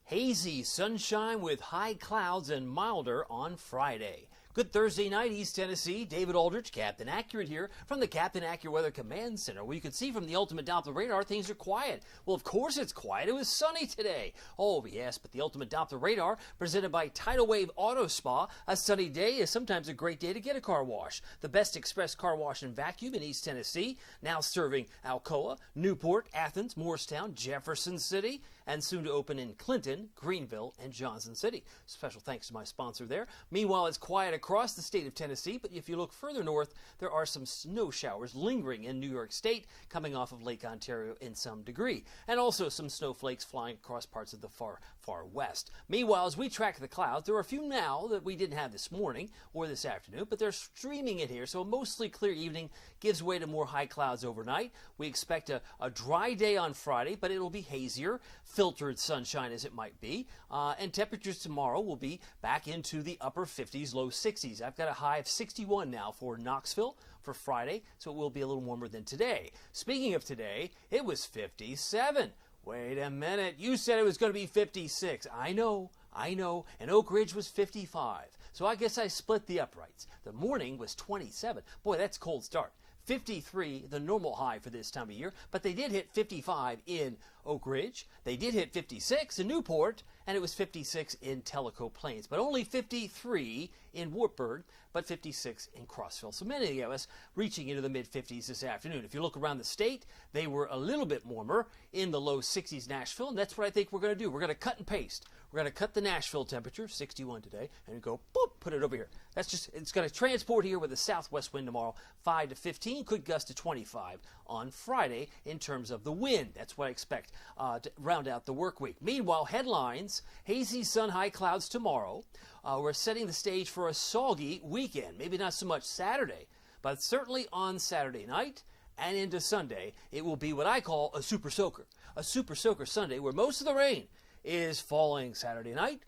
Hazy sunshine with high clouds and milder on Friday. Good Thursday night, East Tennessee. David Aldrich, Captain Accurate here from the Captain Accurate Weather Command Center, where you can see from the Ultimate Doppler radar things are quiet. Well, of course it's quiet. It was sunny today. Oh, yes, but the Ultimate Doppler radar, presented by Tidal Wave Auto Spa. A sunny day is sometimes a great day to get a car wash. The best express car wash and vacuum in East Tennessee, now serving Alcoa, Newport, Athens, Morristown, Jefferson City, and soon to open in Clinton, Greenville, and Johnson City. Special thanks to my sponsor there. Meanwhile, it's quiet across the state of Tennessee, but if you look further north, there are some snow showers lingering in New York State, coming off of Lake Ontario in some degree, and also some snowflakes flying across parts of the far west. Meanwhile, as we track the clouds, there are a few now that we didn't have this morning or this afternoon, but they're streaming in here, so a mostly clear evening gives way to more high clouds overnight. We expect a dry day on Friday, but it'll be hazier, filtered sunshine as it might be, and temperatures tomorrow will be back into the upper 50s, low 60s. I've got a high of 61 now for Knoxville for Friday, so it will be a little warmer than today. Speaking of today, it was 57. Wait a minute, you said it was going to be 56. I know, and Oak Ridge was 55. So I guess I split the uprights. The morning was 27. Boy, that's a cold start. 53, the normal high for this time of year, but they did hit 55 in Oak Ridge. They did hit 56 in Newport, and it was 56 in Tellico Plains, but only 53 in Wartburg, but 56 in Crossville. So many of us reaching into the mid-50s this afternoon. If you look around the state, they were a little bit warmer in the low 60s Nashville, and that's what I think we're going to do. We're going to cut and paste. We're going to cut the Nashville temperature, 61 today, and go, boop, put it over here. That's just, it's going to transport here with a southwest wind tomorrow, 5 to 15, could gust to 25 on Friday in terms of the wind. That's what I expect to round out the work week. Meanwhile, headlines, hazy sun, high clouds tomorrow. We're setting the stage for a soggy weekend. Maybe not so much Saturday, but certainly on Saturday night and into Sunday, it will be what I call a super soaker. A super soaker Sunday where most of the rain is falling Saturday night,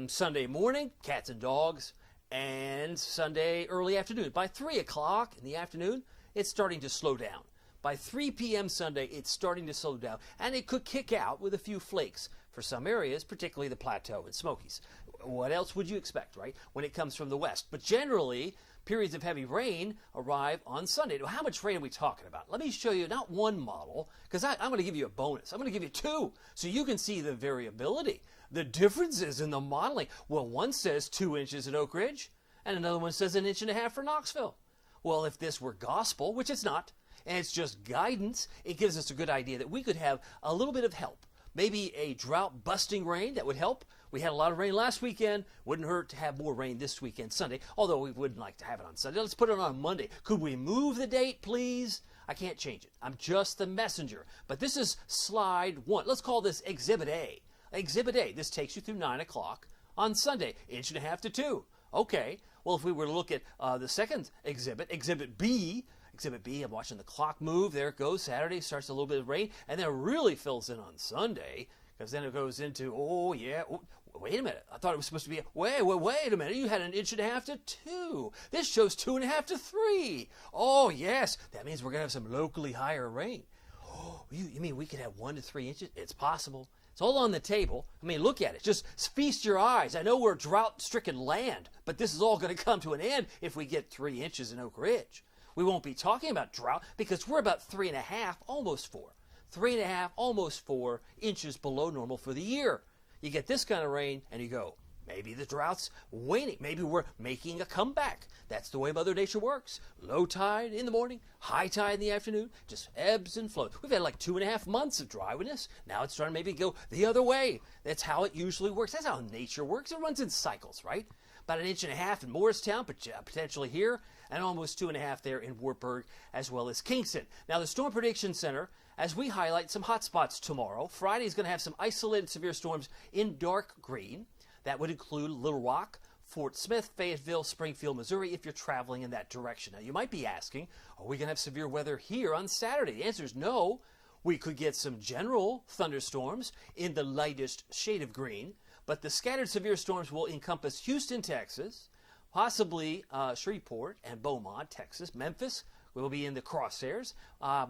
Sunday morning, cats and dogs, and Sunday early afternoon. By 3 o'clock in the afternoon, it's starting to slow down. By 3 p.m. Sunday, it's starting to slow down, and it could kick out with a few flakes for some areas, particularly the Plateau and Smokies. What else would you expect, right, when it comes from the west? But generally, periods of heavy rain arrive on Sunday. Now, how much rain are we talking about? Let me show you not one model, because I'm going to give you a bonus. I'm going to give you two, so you can see the variability, the differences in the modeling. Well, one says 2 inches at Oak Ridge, and another one says 1.5 inches for Knoxville. Well, if this were gospel, which it's not, and it's just guidance, it gives us a good idea that we could have a little bit of help. Maybe a drought-busting rain that would help. We had a lot of rain last weekend. Wouldn't hurt to have more rain this weekend, Sunday, although we wouldn't like to have it on Sunday. Let's put it on Monday. Could we move the date, please? I can't change it. I'm just the messenger. But this is slide 1. Let's call this Exhibit A. Exhibit A. This takes you through 9 o'clock on Sunday, 1.5 inches to 2. Okay. Well, if we were to look at the second exhibit, Exhibit B, I'm watching the clock move. There it goes. Saturday starts a little bit of rain, and then it really fills in on Sunday, because then it goes into, oh, yeah, oh, wait a minute. I thought it was supposed to be, wait a minute. You had 1.5 inches to 2. This shows 2.5 to 3. Oh, yes. That means we're going to have some locally higher rain. Oh, you mean we could have 1 to 3 inches? It's possible. It's all on the table. I mean, look at it. Just feast your eyes. I know we're drought-stricken land, but this is all going to come to an end if we get 3 inches in Oak Ridge. We won't be talking about drought because we're about 3.5, almost 4. 3.5, almost 4 inches below normal for the year. You get this kind of rain and you go, maybe the drought's waning. Maybe we're making a comeback. That's the way Mother Nature works. Low tide in the morning, high tide in the afternoon, just ebbs and flows. We've had like 2.5 months of dryness. Now it's starting to maybe go the other way. That's how it usually works. That's how nature works. It runs in cycles, right? About 1.5 inches in Morristown, but potentially here, and almost 2.5 there in Wartburg, as well as Kingston. Now, the Storm Prediction Center, as we highlight some hot spots tomorrow, Friday is going to have some isolated severe storms in dark green. That would include Little Rock, Fort Smith, Fayetteville, Springfield, Missouri, if you're traveling in that direction. Now, you might be asking, are we going to have severe weather here on Saturday? The answer is no. We could get some general thunderstorms in the lightest shade of green, but the scattered severe storms will encompass Houston, Texas, possibly Shreveport and Beaumont, Texas. Memphis will be in the crosshairs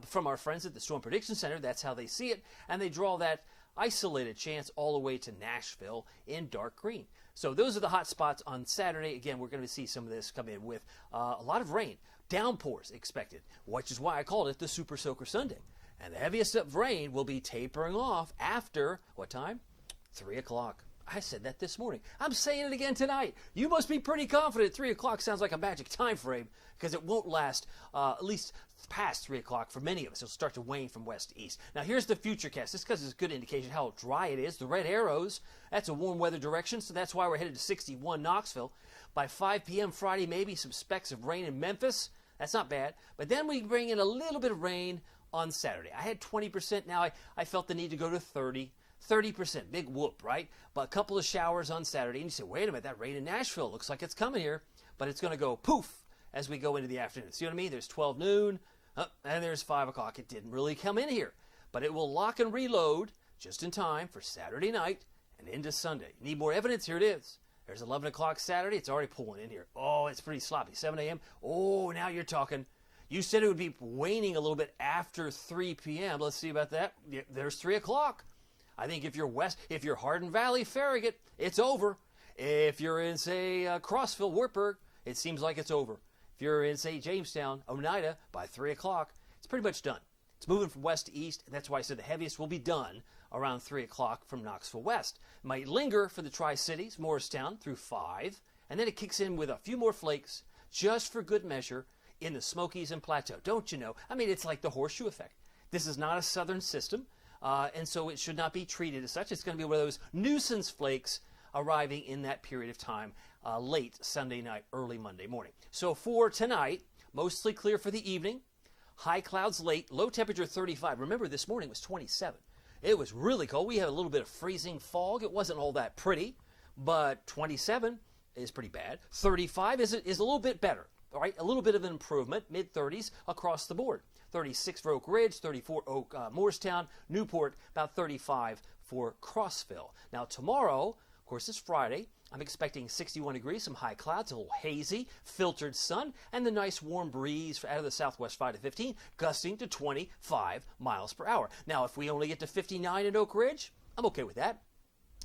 from our friends at the Storm Prediction Center. That's how they see it, and they draw that isolated chance all the way to Nashville in dark green. So those are the hot spots on Saturday. Again, we're going to see some of this come in with a lot of rain. Downpours expected, which is why I called it the Super Soaker Sunday. And the heaviest of rain will be tapering off after, what time? 3 o'clock. I said that this morning. I'm saying it again tonight. You must be pretty confident 3 o'clock sounds like a magic time frame because it won't last at least past 3 o'clock for many of us. It'll start to wane from west to east. Now, here's the futurecast. This because it's a good indication how dry it is. The red arrows, that's a warm weather direction, so that's why we're headed to 61 Knoxville. By 5 p.m. Friday, maybe some specks of rain in Memphis. That's not bad. But then we bring in a little bit of rain on Saturday. I had 20%. Now I felt the need to go to 30%. Big whoop, right? But a couple of showers on Saturday. And you say, wait a minute, that rain in Nashville looks like it's coming here. But it's going to go poof as we go into the afternoon. See what I mean? There's 12 noon, and there's 5 o'clock. It didn't really come in here. But it will lock and reload just in time for Saturday night and into Sunday. Need more evidence? Here it is. There's 11 o'clock Saturday. It's already pulling in here. Oh, it's pretty sloppy. 7 a.m. Oh, now you're talking. You said it would be waning a little bit after 3 p.m. Let's see about that. There's 3 o'clock. I think if you're Hardin Valley, Farragut, it's over. If you're in, say, Crossville, Wartburg, it seems like it's over. If you're in, say, Jamestown, Oneida, by 3 o'clock, it's pretty much done. It's moving from west to east, and that's why I said the heaviest will be done around 3 o'clock from Knoxville west. It might linger for the Tri-Cities, Morristown, through 5, and then it kicks in with a few more flakes, just for good measure, in the Smokies and Plateau. Don't you know? I mean, it's like the horseshoe effect. This is not a southern system. And so it should not be treated as such. It's going to be one of those nuisance flakes arriving in that period of time, late Sunday night, early Monday morning. So for tonight, mostly clear for the evening. High clouds late, low temperature 35. Remember, this morning was 27. It was really cold. We had a little bit of freezing fog. It wasn't all that pretty, but 27 is pretty bad. 35 is a little bit better. All right, a little bit of an improvement, mid-30s across the board. 36 for Oak Ridge, 34 Morristown, Newport, about 35 for Crossville. Now tomorrow, of course, it's Friday. I'm expecting 61 degrees, some high clouds, a little hazy, filtered sun, and the nice warm breeze out of the southwest 5 to 15, gusting to 25 miles per hour. Now, if we only get to 59 in Oak Ridge, I'm okay with that.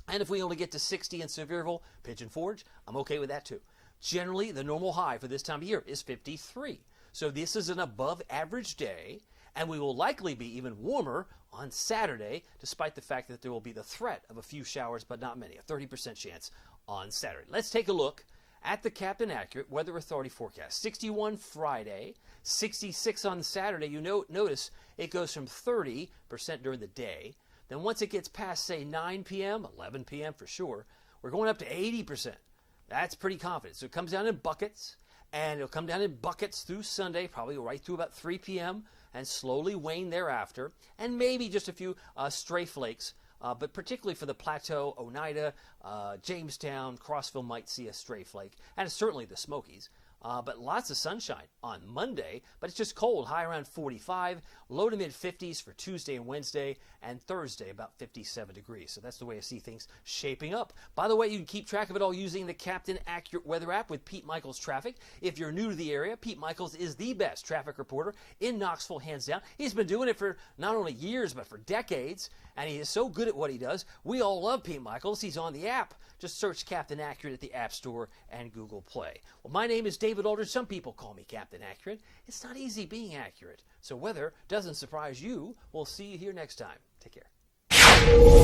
And if we only get to 60 in Sevierville, Pigeon Forge, I'm okay with that too. Generally, the normal high for this time of year is 53. So this is an above average day, and we will likely be even warmer on Saturday, despite the fact that there will be the threat of a few showers, but not many, a 30% chance on Saturday. Let's take a look at the Captain Accurate Weather Authority forecast. 61 Friday, 66 on Saturday. You notice it goes from 30% during the day. Then once it gets past, say, 9 p.m., 11 p.m. for sure, we're going up to 80%. That's pretty confident. So it comes down in buckets, and it'll come down in buckets through Sunday, probably right through about 3 p.m., and slowly wane thereafter, and maybe just a few stray flakes, but particularly for the Plateau, Oneida, Jamestown, Crossville might see a stray flake, and certainly the Smokies. But lots of sunshine on Monday, but it's just cold, high around 45, low to mid-50s for Tuesday and Wednesday, and Thursday about 57 degrees. So that's the way I see things shaping up. By the way, you can keep track of it all using the Captain Accurate Weather app with Pete Michaels Traffic. If you're new to the area, Pete Michaels is the best traffic reporter in Knoxville, hands down. He's been doing it for not only years, but for decades, and he is so good at what he does. We all love Pete Michaels. He's on the app. Just search Captain Accurate at the App Store and Google Play. Well, my name is David Aldridge. Some people call me Captain Accurate. It's not easy being accurate. So weather doesn't surprise you. We'll see you here next time. Take care.